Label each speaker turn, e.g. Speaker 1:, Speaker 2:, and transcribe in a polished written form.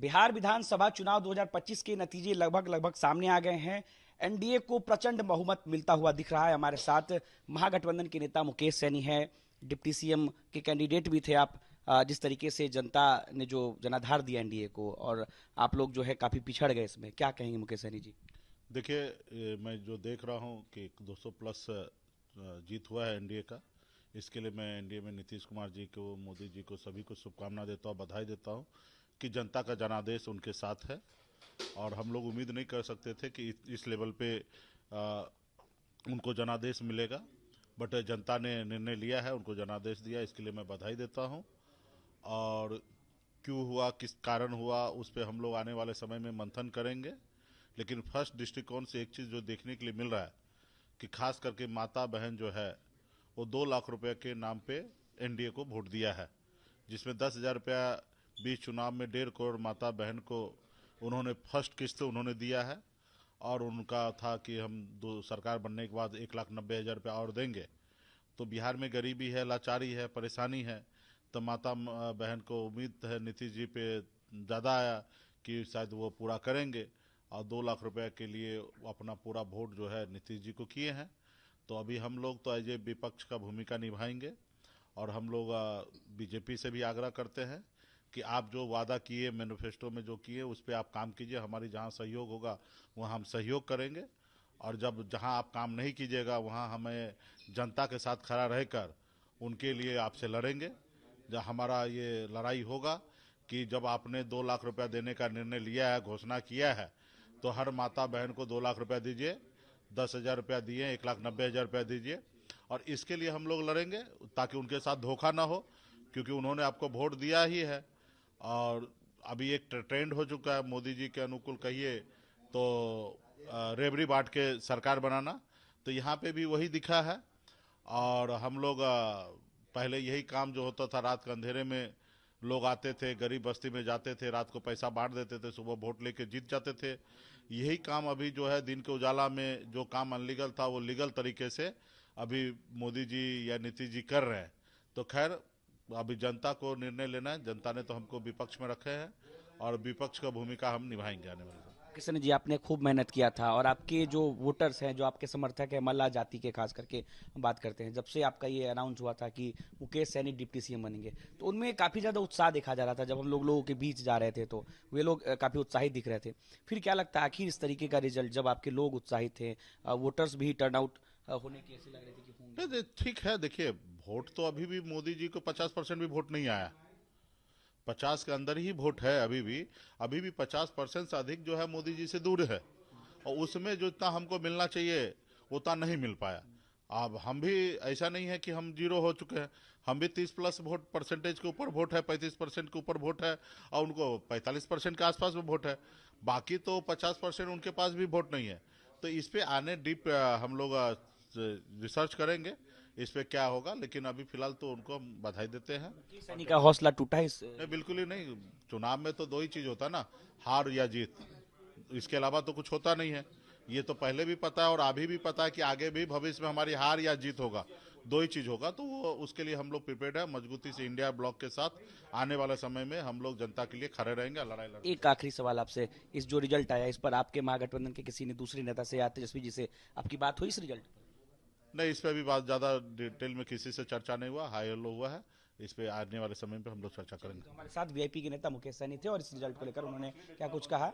Speaker 1: बिहार विधानसभा चुनाव 2025 के नतीजे लगभग सामने आ गए हैं। एनडीए को प्रचंड बहुमत मिलता हुआ दिख रहा है। हमारे साथ महागठबंधन के नेता मुकेश सैनी है, डिप्टी सीएम के कैंडिडेट भी थे आप। जिस तरीके से जनता ने जो जनाधार दिया एनडीए को, और आप लोग जो है काफी पिछड़ गए, इसमें क्या कहेंगे मुकेश सैनी जी?
Speaker 2: देखिए, मैं जो देख रहा हूँ कि 200 प्लस जीत हुआ है एनडीए का। इसके लिए मैं एनडीए में नीतीश कुमार जी को, मोदी जी को, सभी को शुभकामना देता हूँ, बधाई देता हूँ कि जनता का जनादेश उनके साथ है। और हम लोग उम्मीद नहीं कर सकते थे कि इस लेवल पे आ, उनको जनादेश मिलेगा, बट जनता ने निर्णय लिया है, उनको जनादेश दिया। इसके लिए मैं बधाई देता हूँ। और क्यों हुआ, किस कारण हुआ, उस पर हम लोग आने वाले समय में मंथन करेंगे। लेकिन फर्स्ट दृष्टिकोण से एक चीज़ जो देखने के लिए मिल रहा है कि खास करके माता बहन जो है वो 2 लाख रुपए के नाम पे एनडीए को वोट दिया है, जिसमें 10,000 रुपया बीच चुनाव में 1.5 करोड़ माता बहन को उन्होंने फर्स्ट किस्त उन्होंने दिया है। और उनका था कि हम दो सरकार बनने के बाद 1,90,000 रुपया और देंगे। तो बिहार में गरीबी है, लाचारी है, परेशानी है। तो माता बहन को उम्मीद है नीतीश जी पे ज़्यादा आया कि शायद वो पूरा करेंगे, और 2 लाख रुपए के लिए अपना पूरा वोट जो है नीतीश जी को किए हैं। तो अभी हम लोग तो एज ए विपक्ष का भूमिका निभाएंगे। और हम लोग बीजेपी से भी आग्रह करते हैं कि आप जो वादा किए, मैनिफेस्टो में जो किए, उस पर आप काम कीजिए। हमारी जहाँ सहयोग होगा वहाँ हम सहयोग करेंगे। और जब जहाँ आप काम नहीं कीजिएगा वहाँ हमें जनता के साथ खड़ा रहकर उनके लिए आपसे लड़ेंगे। जब हमारा ये लड़ाई होगा कि जब आपने 2 लाख रुपया देने का निर्णय लिया है, घोषणा किया है, तो हर माता बहन को 2 लाख रुपया दीजिए। 10,000 रुपया दिए, 1,90,000 रुपया दीजिए। और इसके लिए हम लोग लड़ेंगे ताकि उनके साथ धोखा ना हो, क्योंकि उन्होंने आपको वोट दिया ही है। और अभी एक ट्रेंड हो चुका है, मोदी जी के अनुकूल कहिए तो रेबड़ी बांट के सरकार बनाना। तो यहाँ पे भी वही दिखा है। और हम लोग पहले यही काम जो होता था, रात के अंधेरे में लोग आते थे, गरीब बस्ती में जाते थे, रात को पैसा बांट देते थे, सुबह वोट लेके जीत जाते थे। यही काम अभी जो है दिन के उजाला में जो काम अनलीगल था वो लीगल तरीके से अभी मोदी जी या नीतीश जी कर रहे हैं। तो खैर, अभी जनता को निर्णय लेना है। जनता ने तो हमको विपक्ष में रखे हैं और विपक्ष का भूमिका हम निभाएंगे आने वाले समय।
Speaker 1: किशन जी, आपने खूब मेहनत किया था, और आपके जो वोटर्स हैं, जो आपके समर्थक हैं, मल्ला जाति के खास करके हम बात करते हैं, जब से आपका ये अनाउंस हुआ था कि मुकेश सैनी डिप्टी सीएम बनेंगे, तो उनमें काफ़ी ज़्यादा उत्साह देखा जा रहा था। जब हम लोगों के बीच जा रहे थे तो वे लोग काफ़ी उत्साहित दिख रहे थे। फिर क्या लगता है, आखिर इस तरीके का रिजल्ट, जब आपके लोग उत्साहित थे, वोटर्स भी टर्नआउट होने की ऐसे लग रहे थे कि होंगे?
Speaker 2: ठीक है, देखिए, वोट तो अभी भी मोदी जी को 50% भी वोट नहीं आया। 50 के अंदर ही वोट है अभी भी 50% से अधिक जो है मोदी जी से दूर है। और उसमें जो इतना हमको मिलना चाहिए उतना नहीं मिल पाया। अब हम भी ऐसा नहीं है कि हम जीरो हो चुके हैं। हम भी 30 प्लस वोट परसेंटेज के ऊपर वोट है, 35% के ऊपर वोट है, और उनको 45% के आसपास में वोट है। बाकी तो 50% उनके पास भी वोट नहीं है। तो इस पे आने डीप हम लोग रिसर्च करेंगे इस पे क्या होगा। लेकिन अभी फिलहाल तो उनको हम बधाई देते हैं।
Speaker 1: मुकेश सैनी का हौसला टूटा है इस
Speaker 2: नहीं, बिल्कुल ही नहीं। चुनाव में तो दो ही चीज होता है ना, हार या जीत। इसके अलावा तो कुछ होता नहीं है। ये तो पहले भी पता है और अभी भी पता है कि आगे भी भविष्य में हमारी हार या जीत होगा, दो ही चीज होगा। तो वो उसके लिए हम लोग प्रिपेयर्ड है मजबूती से। इंडिया ब्लॉक के साथ आने वाले समय में हम लोग जनता के लिए खड़े रहेंगे, लड़ाई लड़ेंगे।
Speaker 1: एक आखिरी सवाल आपसे, इस जो रिजल्ट आया, इस पर आपके महागठबंधन के किसी ने, दूसरे नेता से या तेजस्वी जी से आपकी बात हुई इस रिजल्ट पर?
Speaker 2: नहीं, इस पे अभी बात ज्यादा डिटेल में किसी से चर्चा नहीं हुआ, हाई हेलो हुआ है। इस पे आने वाले समय पे हम लोग चर्चा करेंगे।
Speaker 1: तो हमारे साथ वीआईपी के नेता मुकेश सैनी थे, और इस रिजल्ट को लेकर उन्होंने क्या कुछ कहा।